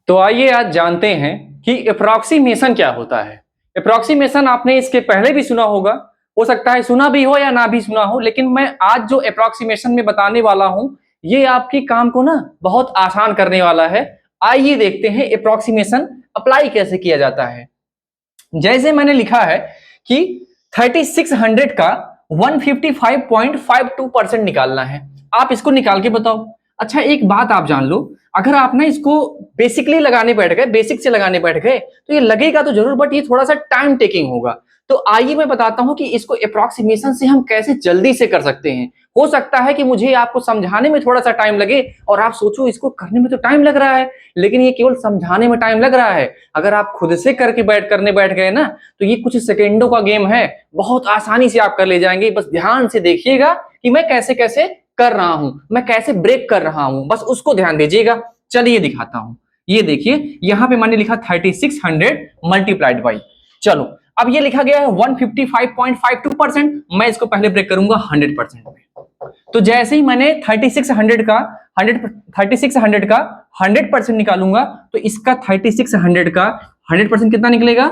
तो आइए आज जानते हैं कि अप्रोक्सीमेशन क्या होता है। अप्रोक्सीमेशन आपने इसके पहले भी सुना होगा, हो सकता है सुना भी हो या ना भी सुना हो, लेकिन मैं आज जो अप्रोक्सीमेशन में बताने वाला हूं, ये आपके काम को ना बहुत आसान करने वाला है। आइए देखते हैं अप्रोक्सीमेशन अप्लाई कैसे किया जाता है। जैसे मैंने लिखा है कि 3600 का 155.52% निकालना है। आप इसको निकाल के बताओ। अच्छा, एक बात आप जान लो, अगर आप ना इसको बेसिकली लगाने बैठ गए, बेसिक से लगाने बैठ गए, तो ये लगेगा तो जरूर, बट ये थोड़ा सा टाइम टेकिंग होगा। तो आइए मैं बताता हूं कि इसको अप्रोक्सीमेशन से हम कैसे जल्दी से कर सकते हैं। हो सकता है कि मुझे आपको समझाने में थोड़ा सा टाइम लगे और आप सोचो इसको करने में तो टाइम लग रहा है, लेकिन ये केवल समझाने में टाइम लग रहा है। अगर आप खुद से करके बैठ गए ना, तो ये कुछ सेकेंडों का गेम है, बहुत आसानी से आप कर ले जाएंगे। बस ध्यान से देखिएगा कि मैं कैसे कैसे कर रहा हूं, मैं कैसे ब्रेक कर रहा हूं, बस उसको ध्यान दीजिएगा। चलिए दिखाता हूं। ये देखिए, यहां पे मैंने लिखा 3600 मल्टीप्लाइड बाई, चलो अब ये लिखा गया है 155.52%। मैं इसको पहले ब्रेक करूंगा 100% में। तो जैसे ही मैंने 3600 का 100% निकालूंगा, तो इसका 3600 का 100% कितना निकलेगा?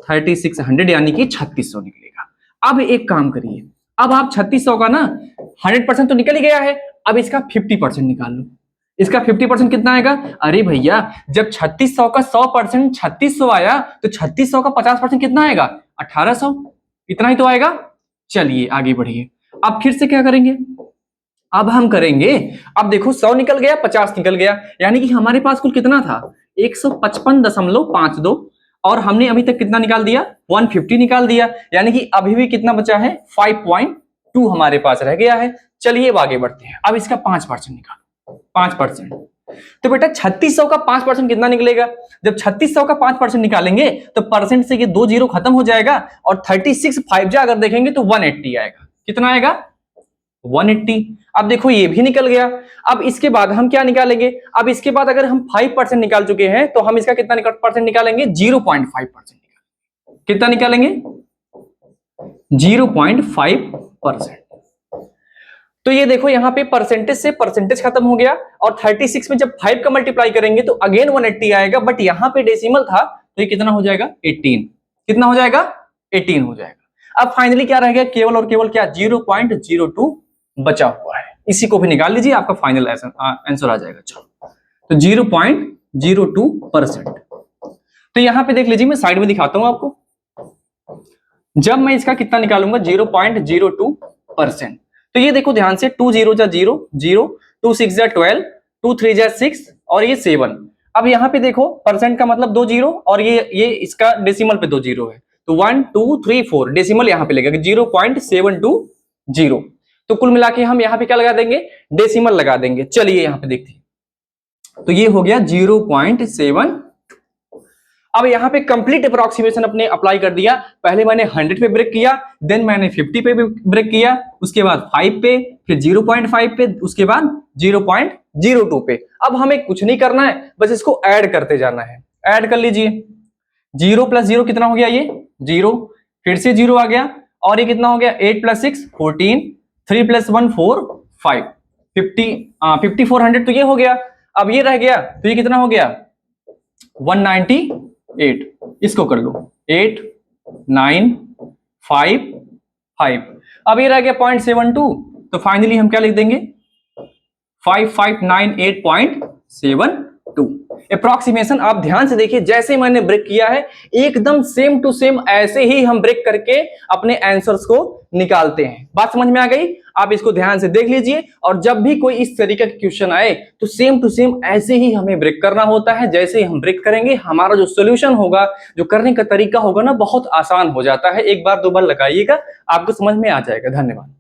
3600 यानी कि 3600 निकलेगा। अब एक काम करिए, अब आप 3600 का ना 100% तो निकल ही गया है, अब इसका 50% निकाल लो। इसका 50% कितना आएगा? अरे भैया, जब 3600 का 100% 3600 आया, तो 3600 का 50% कितना आएगा? 1800। इतना ही तो आएगा। चलिए आगे बढ़िए। अब फिर से क्या करेंगे? अब हम करेंगे, अब देखो 100 निकल गया, 50 निकल गया, यानी कि हमारे पास कुल कितना था? 155.52, और हमने अभी तक कितना निकाल दिया? 150 निकाल दिया, यानी कि अभी भी कितना बचा है? 5.2 हमारे पास रह गया है। चलिए अब आगे बढ़ते हैं। अब इसका 5% निकालो। 5%, तो बेटा 3600 का 5% कितना निकलेगा? जब 3600 का 5% निकालेंगे तो परसेंट से ये 2 जीरो खत्म हो जाएगा, और 36 5 जा अगर देखेंगे तो 180 आएगा। कितना आएगा? 180। अब देखो ये भी निकल गया। अब इसके बाद हम क्या निकालेंगे? अब इसके बाद अगर हम 5% निकाल चुके हैं, तो हम इसका कितना परसेंट निकालेंगे? 0.5%। कितना निकालेंगे? 0.5%। तो ये देखो, यहां पे परसेंटेज से परसेंटेज खत्म हो गया, और 36 में जब 5 का मल्टीप्लाई करेंगे तो अगेन 180 आएगा, बट यहां पे डेसिमल था, तो ये कितना हो जाएगा? 18। कितना हो जाएगा? 18 हो जाएगा। अब फाइनली क्या रह गया? केवल और केवल क्या? 0.02 बचा हुआ है। इसी को भी निकाल लीजिए, आपका फाइनल आंसर आ जाएगा। चलो, तो 0.02%। तो यहां पे देख लीजिए, मैं साइड में दिखाता हूं आपको। जब मैं इसका कितना निकालूंगा? 0.02%। तो ये देखो ध्यान से, 2 0 जा 0 0, 2 6 जा 12, 2 3 जा 6, और ये 7। अब यहाँ पे देखो, परसेंट का मतलब 2 जीरो, और ये इसका डेसिमल पे 2 जीरो है, तो 1 2 3 4 डेसिमल यहाँ पे लगेगा 0.720। तो कुल मिला के हम यहाँ पे क्या लगा देंगे? डेसिमल लगा देंगे। चलिए यहाँ पे देखते हैं, तो ये हो गया 0.7। अब यहाँ पे कंप्लीट अप्रोक्सीमेशन अपने अप्लाई कर दिया। पहले मैंने 100 पे ब्रेक किया, देन मैंने 50 पे ब्रेक किया, उसके बाद 5 पे, फिर 0.5 पे, उसके बाद 0.02 पे। अब हमें कुछ नहीं करना है, बस इसको ऐड करते जाना है। ऐड कर लीजिए। 0 + 0 कितना हो गया? ये 0, फिर से 0 आ गया, और ये कितना हो गया? 8 + 6 14, 3 + 1 4 5, 5400 तो ये हो गया। अब ये रह गया, तो ये कितना हो गया? 198। इसको कर लो 8 9 5 5। अब ये रह गया 0.72, तो फाइनली हम क्या लिख देंगे? 5598.72। अप्रोक्सीमेशन आप ध्यान से देखिए, जैसे मैंने ब्रेक किया है, एकदम सेम टू सेम ऐसे ही हम ब्रेक करके अपने आंसर्स को निकालते हैं। बात समझ में आ गई? आप इसको ध्यान से देख लीजिए, और जब भी कोई इस तरीके का क्वेश्चन आए, तो सेम टू सेम ऐसे ही हमें ब्रेक करना होता है। जैसे ही हम ब्रेक करेंगे, हमारा जो सोल्यूशन होगा, जो करने का तरीका होगा ना, बहुत आसान हो जाता है। एक बार 2 बार लगाइएगा, आपको समझ में आ जाएगा। धन्यवाद।